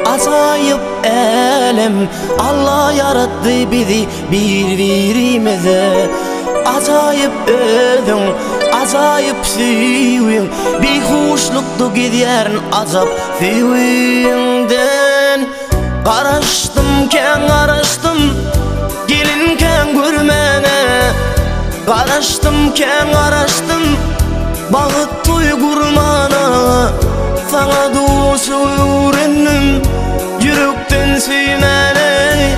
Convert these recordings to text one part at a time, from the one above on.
Acayip elem Allah yarattı bizi birbirimize. Acayip özün, acayip süyün, bir hoşluktu giderin azap süyünden. Qaraştım ken qaraştım, gelinken görmene. Qaraştım ken qaraştım, bağıt toy kurmana. Sana doğusu öğrendim, yürekten süymene.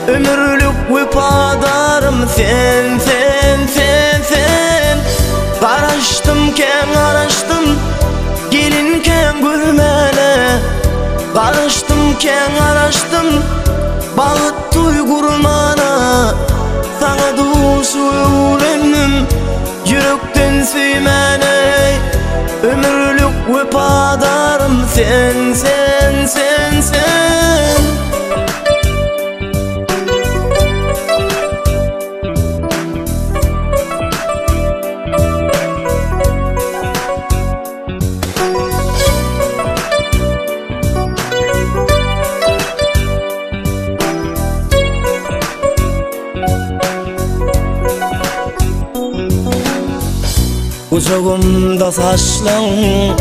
Ömürlük vefadarım sen, sen, sen, sen. Qaraştım ken qaraştım, gelinken görmene. Qaraştım ken qaraştım, bağıt toy kurmana. Sana doğusu öğrendim, yürekten süymene. Ömürlük vefadarım sen, sen, sen, sen. Kucağımda saçların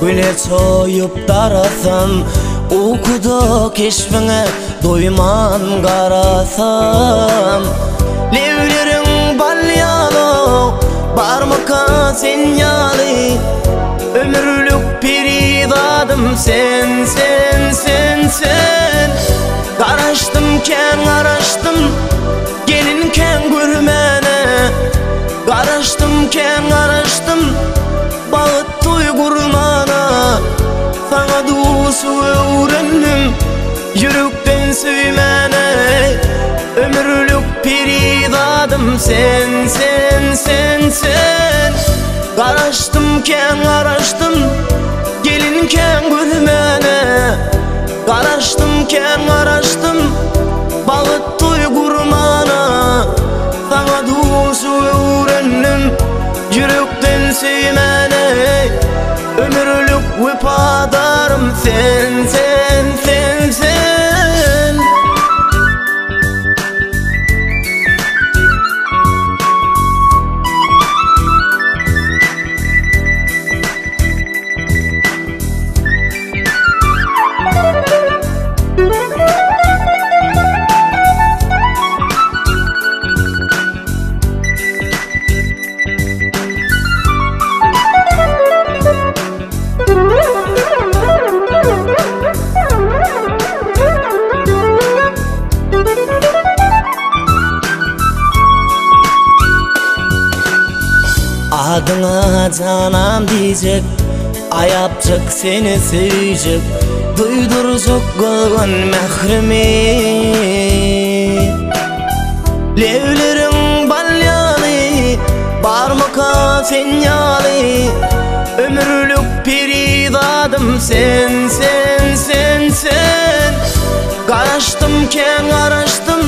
güle soyup darasam, uykuda keşfine doyman qarasam. Levlerin balyalı, barmaka senyalı. Ömürlük peridadım sen, sen, sen, sen. Qaraştım ken qaraştım, gelinken görmene. Qaraştım ken qaraştım, bağıt toy kurmana. Sana doğusu öğrendim, yürekten süymene. Ömürlük peridadım sen, sen, sen, sen. Qaraştım ken qaraştım, gelinken görmene. Qaraştım ken qaraştım, bağıt toy kurmana. Sana doğusu öğrendim, yürekten süymene. Ömürlük vefadarım sen, sen, sen, sen. Adına canım diyecek, ayapacak seni sevecek, duyduracak gönlün mehrimi. Levlerin balyalı, barmaka senyalı. Ömürlük peridadım sen, sen, sen, sen. Qaraştım ken qaraştım,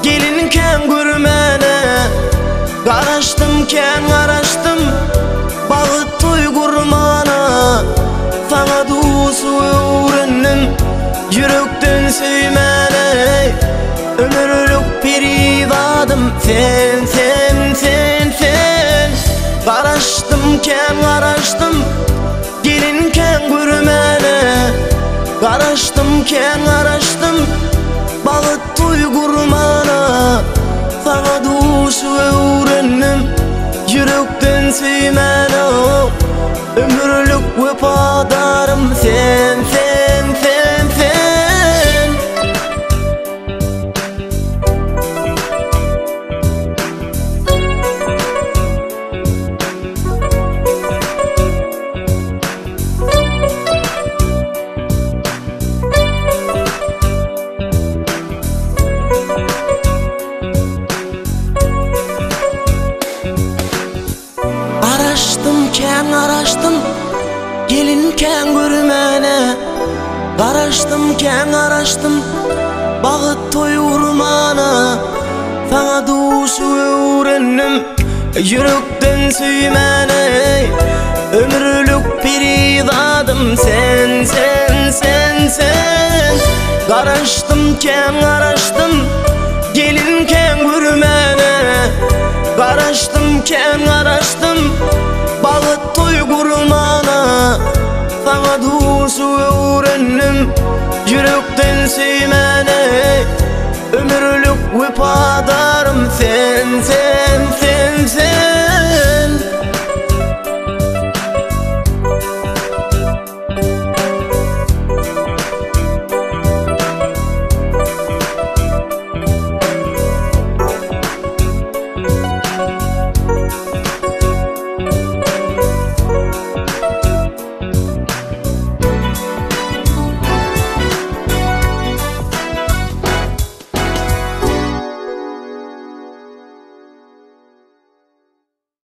gelinken görmene. Qaraştım ken qaraştım, bağıt toy kurmana. Sana doğusu öğrendim, yürekten süymene. Ömürlük peridadım sen, sen, sen, sen. Qaraştım ken qaraştım, gelinken görmene. Qaraştım ken qaraştım, bağıt toy kurmana. Sana doğusu öğrendim, yürekten süymene. Ömürlük vefadarım sen, sen, sen, sen. Qaraştım ken qaraştım, gelinken görmene. Qaraştım ken qaraştım, bağıt toy kurmana. Sana doğusu öğrendim, yürekten süymene. Ömürlük bir idadım sen, sen, sen, sen. Karıştım ken karıştım, gelinken gürmene. Karıştım ken karıştım, bağıt toy kurmana. Sana duysu öğrendim, yürekten sevmene. Ömürlük vefadarım sen, sen, sen, sen.